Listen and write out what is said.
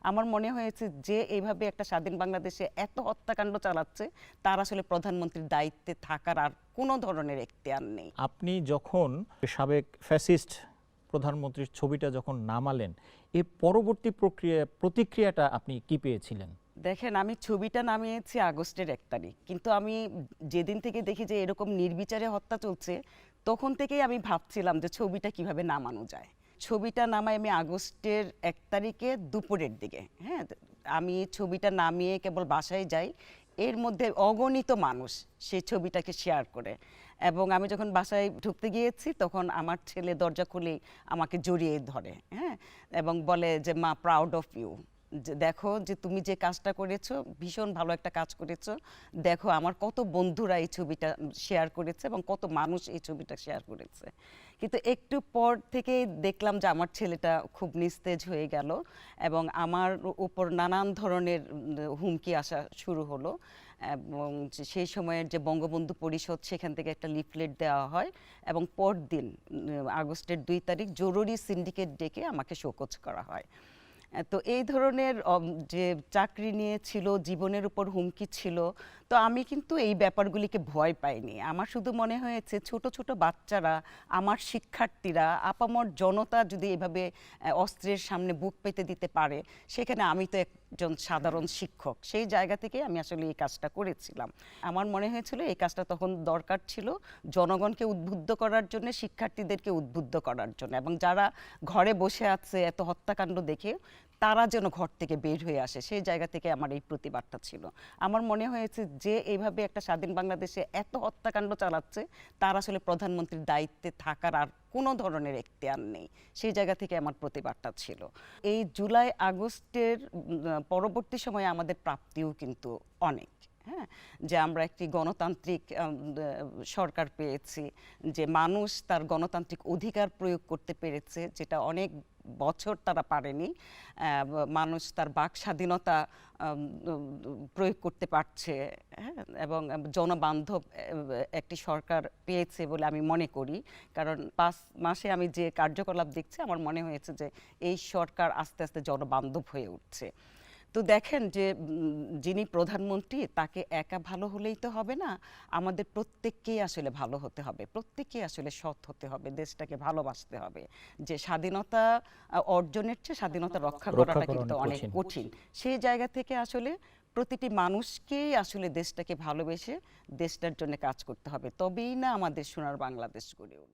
আমার মনে হয়েছে যে এইভাবে একটা স্বাধীন বাংলাদেশে এত হত্যাকাণ্ড চালাচ্ছে তার আসলে প্রধানমন্ত্রীর দায়িত্বে থাকার আর কোনো ধরনের এখতিয়ার নেই। আপনি যখন সাবেক ফ্যাসিস্ট প্রধানমন্ত্রীর ছবিটা যখন নামালেন, এর পরবর্তী প্রতিক্রিয়াটা আপনি কি পেয়েছিলেন? দেখেন, আমি ছবিটা নামিয়েছি আগস্টের 1 তারিখ, কিন্তু আমি যেদিন থেকে দেখি যে এরকম নির্বিচারে হত্যা চলছে তখন থেকেই আমি ভাবছিলাম যে ছবিটা কিভাবে নামানো যায়। ছবিটা নামাই আমি আগস্টের 1 তারিখে দুপুরের দিকে। হ্যাঁ, আমি ছবিটা নামিয়ে কেবল বাসায় যাই, এর মধ্যে অগণিত মানুষ সেই ছবিটাকে শেয়ার করে, এবং আমি যখন বাসায় ঢুকতে গিয়েছি তখন আমার ছেলে দরজা খুলেই আমাকে জড়িয়ে ধরে, হ্যাঁ, এবং বলে যে মা, প্রাউড অফ ইউ, যে দেখো যে তুমি যে কাজটা করেছো ভীষণ ভালো একটা কাজ করেছো, দেখো আমার কত বন্ধুরা এই ছবিটা শেয়ার করেছে এবং কত মানুষ এই ছবিটা শেয়ার করেছে। কিন্তু একটু পর থেকে দেখলাম যে আমার ছেলেটা খুব নিস্তেজ হয়ে গেল এবং আমার উপর নানান ধরনের হুমকি আসা শুরু হলো। এবং সেই সময়ের যে বঙ্গবন্ধু পরিষদ, সেখান থেকে একটা লিফলেট দেওয়া হয় এবং পরদিন আগস্টের 2 তারিখ জরুরি সিন্ডিকেট ডেকে আমাকে শোকজ করা হয়। তো এই ধরনের যে চাকরি নিয়ে ছিল, জীবনের উপর হুমকি ছিল, তো আমি কিন্তু এই ব্যাপারগুলিকে ভয় পাইনি। আমার শুধু মনে হয়েছে ছোট ছোট বাচ্চারা, আমার শিক্ষার্থীরা, আপামর জনতা যদি এভাবে অস্ত্রের সামনে বুক পেতে দিতে পারে, সেখানে আমি তো একজন সাধারণ শিক্ষক, সেই জায়গা থেকে আমি আসলে এই কাজটা করেছিলাম। আমার মনে হয়েছিল এই কাজটা তখন দরকার ছিল জনগণকে উদ্বুদ্ধ করার জন্য, শিক্ষার্থীদেরকে উদ্বুদ্ধ করার জন্য, এবং যারা ঘরে বসে আছে এত হত্যাকাণ্ড দেখে তারা যেন ঘর থেকে বের হয়ে আসে, সেই জায়গা থেকে আমার এই প্রতিবাদটা ছিল। আমার মনে হয়েছে যে এইভাবে একটা স্বাধীন বাংলাদেশে এত হত্যাকাণ্ড চালাচ্ছে তার আসলে প্রধানমন্ত্রীর দায়িত্বে থাকার আর কোনো ধরনের এখতিয়ার নেই, সেই জায়গা থেকে আমার প্রতিবাদটা ছিল। এই জুলাই আগস্টের পরবর্তী সময়ে আমাদের প্রাপ্তিও কিন্তু অনেক। হ্যাঁ, যে আমরা একটি গণতান্ত্রিক সরকার পেয়েছি, যে মানুষ তার গণতান্ত্রিক অধিকার প্রয়োগ করতে পেরেছে, যেটা অনেক বছর তারা পারেনি। মানুষ তার বাক স্বাধীনতা প্রয়োগ করতে পারছে, হ্যাঁ, এবং জনবান্ধব একটি সরকার পেয়েছে বলে আমি মনে করি। কারণ 5 মাসে আমি যে কার্যকলাপ দেখছি, আমার মনে হয়েছে যে এই সরকার আস্তে আস্তে জনবান্ধব হয়ে উঠছে। তো দেখেন যে যিনি প্রধানমন্ত্রী, তাকে একা ভালো হলেই তো হবে না, আমাদের প্রত্যেককেই আসলে ভালো হতে হবে, প্রত্যেককেই আসলে সৎ হতে হবে, দেশটাকে ভালোবাসতে হবে। যে স্বাধীনতা অর্জনের চেয়ে স্বাধীনতা রক্ষা করাটা কিন্তু অনেক কঠিন। সেই জায়গা থেকে আসলে প্রতিটি মানুষকেই আসলে দেশটাকে ভালোবেসে দেশটার জন্য কাজ করতে হবে, তবেই না আমাদের সোনার বাংলাদেশ গড়ে উঠবে।